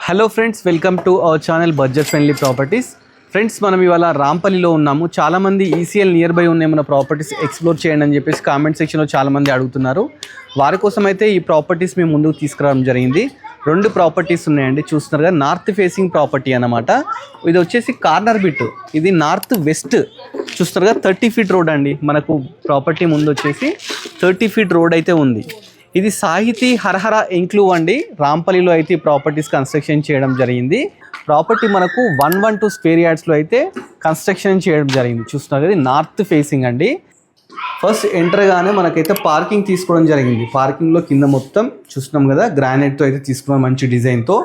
Hello friends, welcome to our channel budget friendly properties. Friends, మనం ఇవాళ రాంపల్లిలో ఉన్నాము. చాలామంది ఈసీఎల్ నియర్ బై ఉన్న ఏమైనా ప్రాపర్టీస్ ఎక్స్ప్లోర్ చేయండి అని చెప్పేసి కామెంట్ సెక్షన్లో చాలామంది అడుగుతున్నారు. వారి కోసం అయితే ఈ ప్రాపర్టీస్ మేము ముందుకు తీసుకురావడం జరిగింది. 2 ప్రాపర్టీస్ ఉన్నాయండి. చూస్తున్నారు కదా, నార్త్ ఫేసింగ్ ప్రాపర్టీ అన్నమాట. ఇది వచ్చేసి కార్నర్ బిట్. ఇది నార్త్ వెస్ట్ చూస్తున్నారు కదా, 30 ఫీట్ రోడ్ అండి. మనకు ప్రాపర్టీ ముందు వచ్చేసి 30 ఫీట్ రోడ్ అయితే ఉంది. ఇది సాహితీ హరహర ఎంక్లూవ్ అండి. రాంపల్లిలో అయితే ఈ ప్రాపర్టీస్ కన్స్ట్రక్షన్ చేయడం జరిగింది. ప్రాపర్టీ మనకు 112 స్క్వేర్ యార్డ్స్లో అయితే కన్స్ట్రక్షన్ చేయడం జరిగింది. చూస్తున్నారు కదా, నార్త్ ఫేసింగ్ అండి. ఫస్ట్ ఎంటర్గానే మనకైతే పార్కింగ్ తీసుకోవడం జరిగింది. పార్కింగ్లో కింద మొత్తం చూస్తున్నాం కదా, గ్రానైట్తో అయితే తీసుకున్నాం, మంచి డిజైన్తో.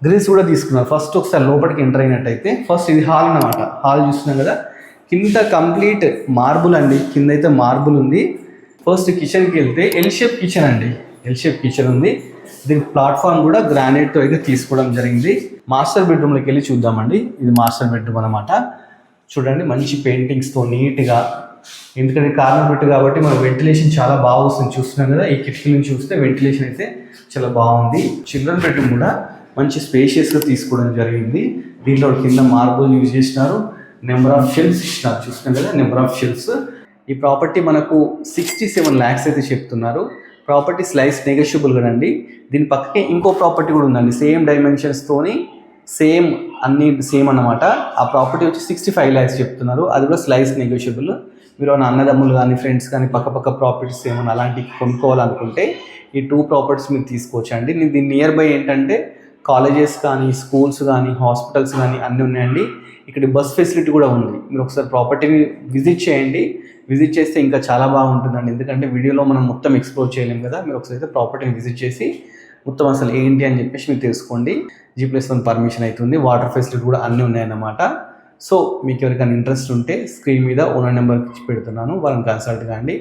గ్రిల్స్ కూడా తీసుకున్నారు. ఫస్ట్ ఒకసారి లోపలికి ఎంటర్ అయినట్టయితే ఫస్ట్ ఇది హాల్ అన్నమాట. హాల్ చూస్తున్నాం కదా, కింద కంప్లీట్ మార్బుల్ అండి. కింద అయితే మార్బుల్ ఉంది. ఫస్ట్ కిచెన్కి వెళ్తే ఎల్ షేప్ కిచెన్ అండి. ఎల్ షేప్ కిచెన్ ఉంది. దీని ప్లాట్ఫామ్ కూడా గ్రానైట్తో అయితే తీసుకోవడం జరిగింది. మాస్టర్ బెడ్రూమ్లోకి వెళ్ళి చూద్దామండి. ఇది మాస్టర్ బెడ్రూమ్ అనమాట. చూడండి, మంచి పెయింటింగ్స్తో నీట్గా, ఎందుకంటే కార్నర్ బెడ్ కాబట్టి మన వెంటిలేషన్ చాలా బాగా వస్తుంది. చూస్తున్నాం కదా, ఈ కిటికీ నుంచి చూస్తే వెంటిలేషన్ అయితే చాలా బాగుంది. చిల్డ్రన్ బెడ్రూమ్ కూడా మంచి స్పేషియస్గా తీసుకోవడం జరిగింది. దీంట్లో కింద మార్బుల్ యూజ్ చేసినారు. నెంబర్ ఆఫ్ షెల్ఫ్స్ ఇచ్చినారు. చూస్తున్నాం కదా, నెంబర్ ఆఫ్ షెల్ఫ్స్. ఈ ప్రాపర్టీ మనకు 67 lakhs అయితే చెప్తున్నారు. ప్రాపర్టీ స్లైస్ నెగోషియబుల్ కూడా అండి. దీని పక్కకే ఇంకో ప్రాపర్టీ కూడా ఉందండి, సేమ్ డైమెన్షన్స్తోని, సేమ్ అన్ని సేమ్ అన్నమాట. ఆ ప్రాపర్టీ వచ్చి 65 lakhs చెప్తున్నారు. అది కూడా స్లైస్ నెగోషియబుల్. మీరు అన్నదమ్ములు కానీ, ఫ్రెండ్స్ కానీ, పక్క ప్రాపర్టీస్ ఏమైనా అలాంటివి కొనుక్కోవాలనుకుంటే ఈ 2 ప్రాపర్టీస్ మీరు తీసుకోవచ్చు అండి. దీని నియర్ బై ఏంటంటే కాలేజెస్ కానీ, స్కూల్స్ కానీ, హాస్పిటల్స్ కానీ అన్నీ ఉన్నాయండి. ఇక్కడ బస్ ఫెసిలిటీ కూడా ఉంది. మీరు ఒకసారి ప్రాపర్టీని విజిట్ చేయండి. విజిట్ చేస్తే ఇంకా చాలా బాగుంటుందండి. ఎందుకంటే వీడియోలో మనం మొత్తం ఎక్స్ప్లోర్ చేయలేం కదా. మీరు ఒకసారి అయితే ప్రాపర్టీని విజిట్ చేసి మొత్తం అసలు ఏంటి అని చెప్పేసి మీరు తెలుసుకోండి. G+1 పర్మిషన్ అవుతుంది. వాటర్ ఫెసిలిటీ కూడా అన్నీ ఉన్నాయన్నమాట. సో మీకు ఎవరికైనా ఇంట్రెస్ట్ ఉంటే స్క్రీన్ మీద ఓనర్ నెంబర్ ఇచ్చి పెడుతున్నాను, వాళ్ళని కన్సల్ట్ కాండి.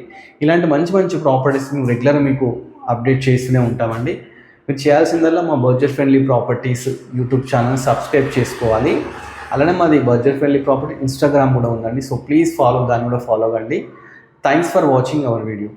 ఇలాంటి మంచి ప్రాపర్టీస్ రెగ్యులర్గా మీకు అప్డేట్ చేస్తూనే ఉంటామండి. మీరు చేయాల్సిందల్లా మా budget friendly properties YouTube channel subscribe చేసుకోవాలి. అలానే మాది బడ్జెట్ ఫ్రెండ్లీ ప్రాపర్టీ ఇన్స్టాగ్రామ్ కూడా ఉందండి. సో ప్లీజ్ ఫాలో, దాన్ని కూడా ఫాలో కండి. Thanks for watching our video.